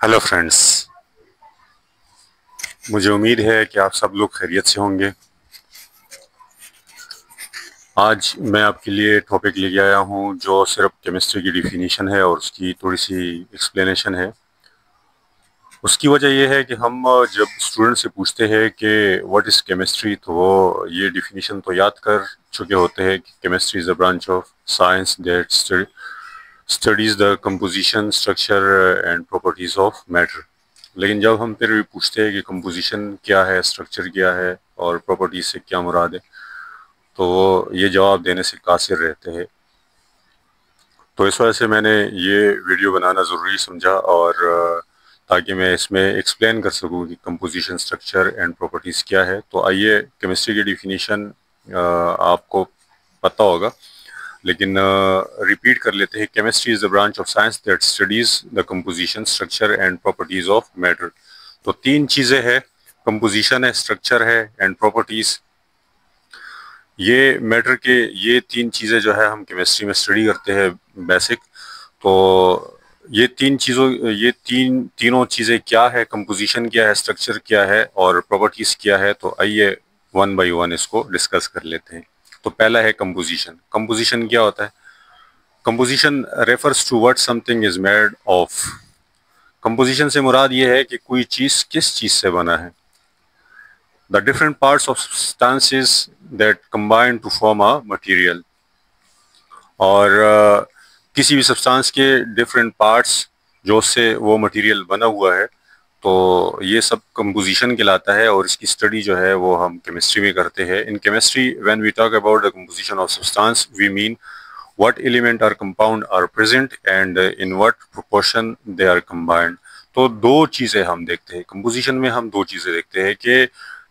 Hello friends. मुझे उम्मीद है कि आप सब लोग खैरियत से होंगे। आज मैं आपके लिए टॉपिक लेके आया हूँ जो सिर्फ केमिस्ट्री की डिफिनीशन है और उसकी थोड़ी सी एक्सप्लेनेशन है। उसकी वजह यह है कि हम जब स्टूडेंट से पूछते हैं कि व्हाट इज़ केमिस्ट्री, तो वो ये डिफिनीशन तो याद कर चुके होते हैं कि chemistry is a branch of science that studies the composition, structure and properties of matter. लेकिन जब हम फिर भी पूछते हैं कि कंपोजिशन क्या है, स्ट्रक्चर क्या है और प्रॉपर्टीज से क्या मुराद है, तो वो ये जवाब देने से कासिर रहते हैं। तो इस वजह से मैंने ये वीडियो बनाना ज़रूरी समझा और ताकि मैं इसमें एक्सप्लेन कर सकूं कि कंपोजिशन, स्ट्रक्चर एंड प्रॉपर्टीज़ क्या है। तो आइए, केमिस्ट्री की डिफिनीशन आपको पता होगा, लेकिन रिपीट कर लेते हैं। Chemistry is the branch of science that studies the composition, structure and properties of matter. तो तीन चीज़ें हैं, कंपोजिशन है, स्ट्रक्चर है एंड प्रॉपर्टीज। ये मैटर के ये तीन चीज़ें जो है हम केमिस्ट्री में स्टडी करते हैं बेसिक। तो ये तीनों चीज़ें क्या है, कंपोजिशन क्या है, स्ट्रक्चर क्या है और प्रॉपर्टीज क्या है। तो आइए वन बाय वन इसको डिस्कस कर लेते हैं। तो पहला है कंपोजिशन। कंपोजिशन क्या होता है? Composition refers to what something is made of. Composition से मुराद ये है कि कोई चीज़ किस चीज़ से बना है। The different parts of substances that combine to form a material. और किसी भी सब्सटेंस के डिफरेंट पार्ट्स जो उससे वो मटेरियल बना हुआ है, तो ये सब कंपोजिशन कहलाता है और इसकी स्टडी जो है वो हम केमिस्ट्री में करते हैं। In chemistry when we talk about the composition of substance we mean what element or compound are present and in what proportion they are combined। तो दो चीज़ें हम देखते हैं कंपोजिशन में। हम दो चीज़ें देखते हैं कि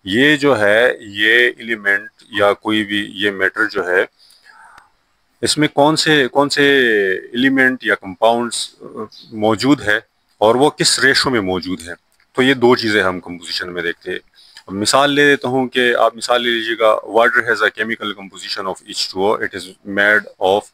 ये जो है, ये एलिमेंट या कोई भी ये मैटर जो है, इसमें कौन से एलिमेंट या कंपाउंड्स मौजूद है और वो किस रेशो में मौजूद है। तो ये दो चीज़ें हम कंपोजिशन में देखते हैं। अब मिसाल ले देता हूँ कि आप मिसाल ले लीजिएगा, water has a chemical composition of H2O, it is made of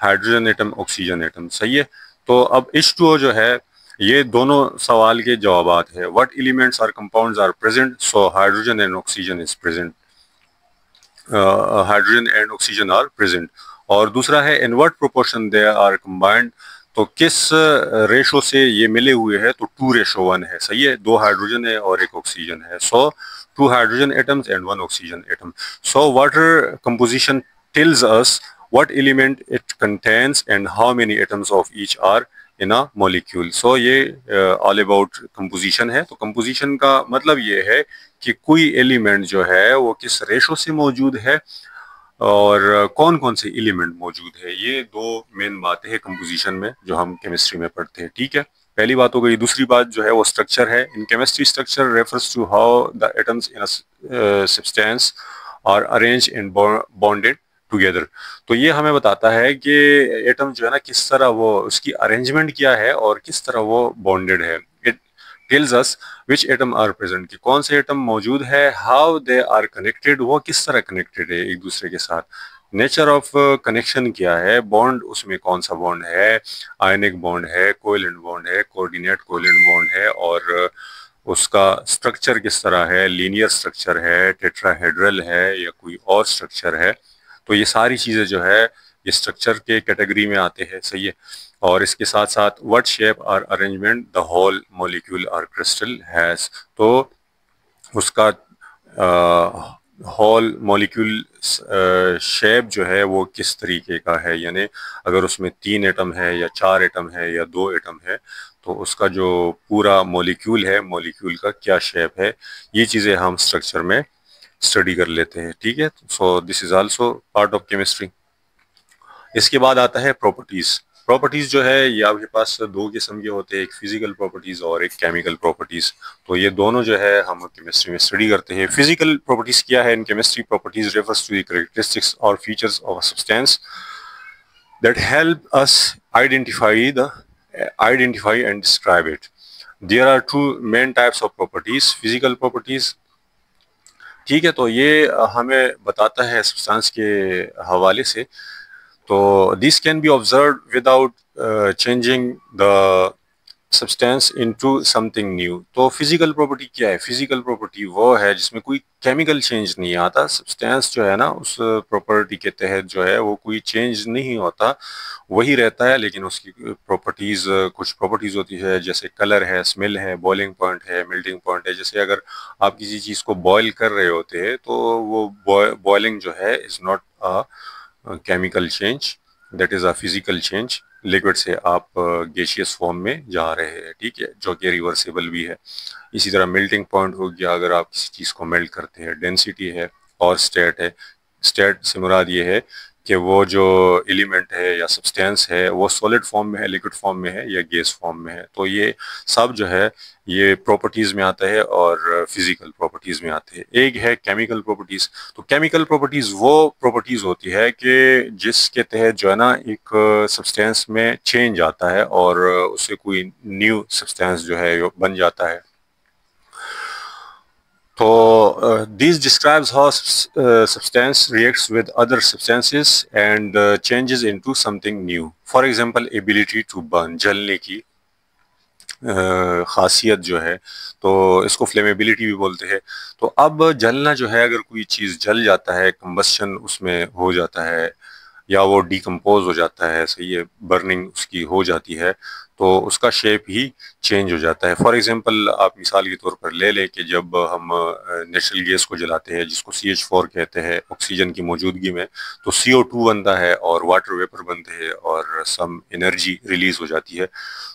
hydrogen atom, oxygen atom. सही है। तो अब H2O जो है, ये दोनों सवाल के जवाबात है। What elements are compounds are present, so hydrogen and oxygen is present, hydrogen and oxygen are present. और दूसरा है in what proportion they are combined, तो किस रेशो से ये मिले हुए हैं। तो 2:1 है। सही है। दो हाइड्रोजन है और एक ऑक्सीजन है, so two hydrogen atoms and one oxygen atom. So water composition tells us what element it contains and how many atoms of each are in a molecule। so ये all about composition है। तो composition का मतलब ये है कि कोई element जो है वो किस रेशो से मौजूद है और कौन कौन से एलिमेंट मौजूद है। ये दो मेन बातें हैं कंपोजिशन में जो हम केमिस्ट्री में पढ़ते हैं। ठीक है, पहली बात हो गई। दूसरी बात जो है वो स्ट्रक्चर है। In chemistry structure refers to how the atoms in a substance are arrange in bonded together. तो ये हमें बताता है कि एटम जो है ना, किस तरह वो उसकी अरेंजमेंट क्या है और किस तरह वो बॉन्डेड है। It tells us which atom are present, कि कौन से एटम मौजूद है, हाउ दे आर कनेक्टेड, वो किस तरह कनेक्टेड है एक दूसरे के साथ। नेचर ऑफ कनेक्शन क्या है, बॉन्ड उसमें कौन सा बॉन्ड है, आयनिक बॉन्ड है, कोवेलेंट बॉन्ड है, कोऑर्डिनेट कोवेलेंट बॉन्ड है, और उसका स्ट्रक्चर किस तरह है, लीनियर स्ट्रक्चर है, टेट्राहेड्रल है या कोई और स्ट्रक्चर है। तो ये सारी चीज़ें जो है ये स्ट्रक्चर के कैटेगरी में आते हैं। सही है। और इसके साथ साथ व्हाट शेप और अरेंजमेंट द होल मॉलिक्यूल और क्रिस्टल हैज, तो उसका होल मॉलिक्यूल शेप जो है वो किस तरीके का है। यानी अगर उसमें 3 एटम है या 4 एटम है या 2 एटम है, तो उसका जो पूरा मॉलिक्यूल है, मॉलिक्यूल का क्या शेप है। ये चीज़ें हम स्ट्रक्चर में स्टडी कर लेते हैं। ठीक है। So this is also part of chemistry. इसके बाद आता है प्रॉपर्टीज। प्रॉपर्टीज जो है ये आपके पास दो किस्म के होते हैं, एक फिजिकल प्रॉपर्टीज और एक केमिकल प्रॉपर्टीज। तो ये दोनों जो है हम केमिस्ट्री में स्टडी करते हैं। फिजिकल प्रॉपर्टीज क्या है in chemistry? Properties refers to the characteristics और features of a substance that help us identify and describe it। There are two main types of properties, physical properties। ठीक है। तो ये हमें बताता है सब्सटेंस के हवाले से। तो this can be observe without changing the substance into something new. तो फिजिकल प्रॉपर्टी क्या है? फिजिकल प्रॉपर्टी वो है जिसमें कोई केमिकल चेंज नहीं आता। सब्सटेंस जो है ना, उस प्रॉपर्टी के तहत जो है वो कोई चेंज नहीं होता, वही रहता है, लेकिन उसकी प्रॉपर्टीज, कुछ प्रॉपर्टीज होती है, जैसे कलर है, स्मेल है, बॉइलिंग पॉइंट है, मेल्टिंग पॉइंट है। जैसे अगर आप किसी चीज को बॉयल कर रहे होते हैं तो वो बॉइलिंग जो है is not a chemical change, that is a physical change. Liquid से आप गैसियस फॉर्म में जा रहे हैं, ठीक है, जो कि रिवर्सिबल भी है। इसी तरह मेल्टिंग पॉइंट हो गया, अगर आप किसी चीज को मेल्ट करते हैं। डेंसिटी है और स्टेट है। स्टेट से मुराद ये है कि वो जो एलिमेंट है या सब्सटेंस है वो सॉलिड फॉर्म में है, लिक्विड फॉर्म में है या गैस फॉर्म में है। तो ये सब जो है ये प्रॉपर्टीज में आता है और फिजिकल प्रॉपर्टीज में आते हैं। एक है केमिकल प्रॉपर्टीज। तो केमिकल प्रॉपर्टीज वो प्रॉपर्टीज होती है कि जिसके तहत जो है ना एक सब्सटेंस में चेंज आता है और उससे कोई न्यू सब्सटेंस जो है बन जाता है। So these describes how substance reacts with other substances and changes into something new. For example, ability to burn, जलने की खासियत जो है, तो इसको फ्लेमेबिलिटी भी बोलते हैं। तो अब जलना जो है, अगर कोई चीज़ जल जाता है, कंबस्शन उसमें हो जाता है या वो डिकम्पोज हो जाता है, सही है, बर्निंग उसकी हो जाती है, तो उसका शेप ही चेंज हो जाता है। फॉर एग्जांपल आप मिसाल के तौर पर ले लें कि जब हम नेचुरल गैस को जलाते हैं, जिसको CH4 कहते हैं, ऑक्सीजन की मौजूदगी में, तो CO2 बनता है और वाटर वेपर बनते हैं और सम एनर्जी रिलीज हो जाती है।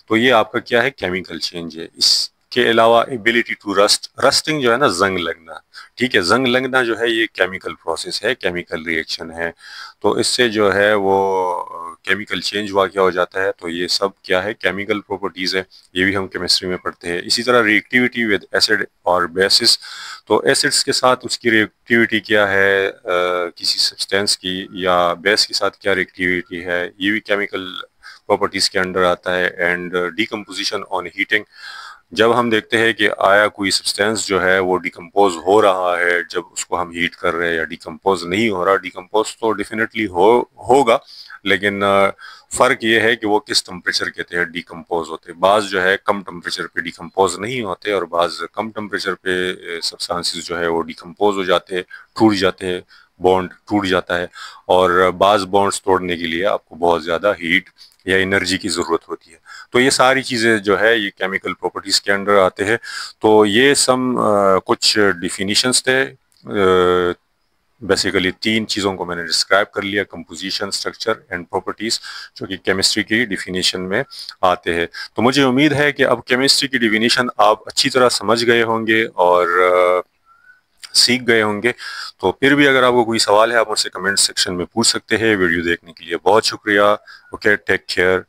तो ये आपका क्या है? केमिकल चेंज है। इसके अलावा एबिलिटी टू रस्ट, रस्टिंग जो है ना, जंग लगना, ठीक है, जंग लगना जो है ये केमिकल प्रोसेस है, केमिकल रिएक्शन है। तो इससे जो है वो केमिकल चेंज हुआ क्या हो जाता है। तो ये सब क्या है? केमिकल प्रॉपर्टीज है। ये भी हम केमिस्ट्री में पढ़ते हैं। इसी तरह रिएक्टिविटी विद एसिड और बेसिस। तो एसिड्स के साथ उसकी रिएक्टिविटी क्या है, किसी सब्सटेंस की, या बेस के साथ क्या रिएक्टिविटी है, ये भी केमिकल प्रॉपर्टीज के अंडर आता है। एंड डिकम्पोजिशन ऑन हीटिंग, जब हम देखते हैं कि आया कोई सब्सटेंस जो है वो डिकम्पोज हो रहा है, जब उसको हम हीट कर रहे हैं, या डिकम्पोज नहीं हो रहा। डिकम्पोज तो डेफिनेटली होगा, लेकिन फर्क ये है कि वो किस टेम्परेचर के तहत डिकम्पोज होते हैं। बाज जो है कम टेम्परेचर पे डिकम्पोज नहीं होते, और बाज कम टेम्परेचर पे सब्सटेंसेस जो है वो डिकम्पोज हो जाते हैं, टूट जाते हैं, बॉन्ड टूट जाता है। और बाज बॉन्ड्स तोड़ने के लिए आपको बहुत ज़्यादा हीट या एनर्जी की ज़रूरत होती है। तो ये सारी चीज़ें जो है ये केमिकल प्रॉपर्टीज़ के अंडर आते हैं। तो ये सम कुछ डिफिनीशंस थे। बेसिकली 3 चीज़ों को मैंने डिस्क्राइब कर लिया: कंपोजिशन, स्ट्रक्चर एंड प्रॉपर्टीज़, जो कि केमिस्ट्री की डिफिनीशन में आते हैं। तो मुझे उम्मीद है कि अब केमिस्ट्री की डिफिनीशन आप अच्छी तरह समझ गए होंगे और सीख गए होंगे। तो फिर भी अगर आपको कोई सवाल है, आप मुझसे कमेंट सेक्शन में पूछ सकते हैं। वीडियो देखने के लिए बहुत शुक्रिया। Okay, take care.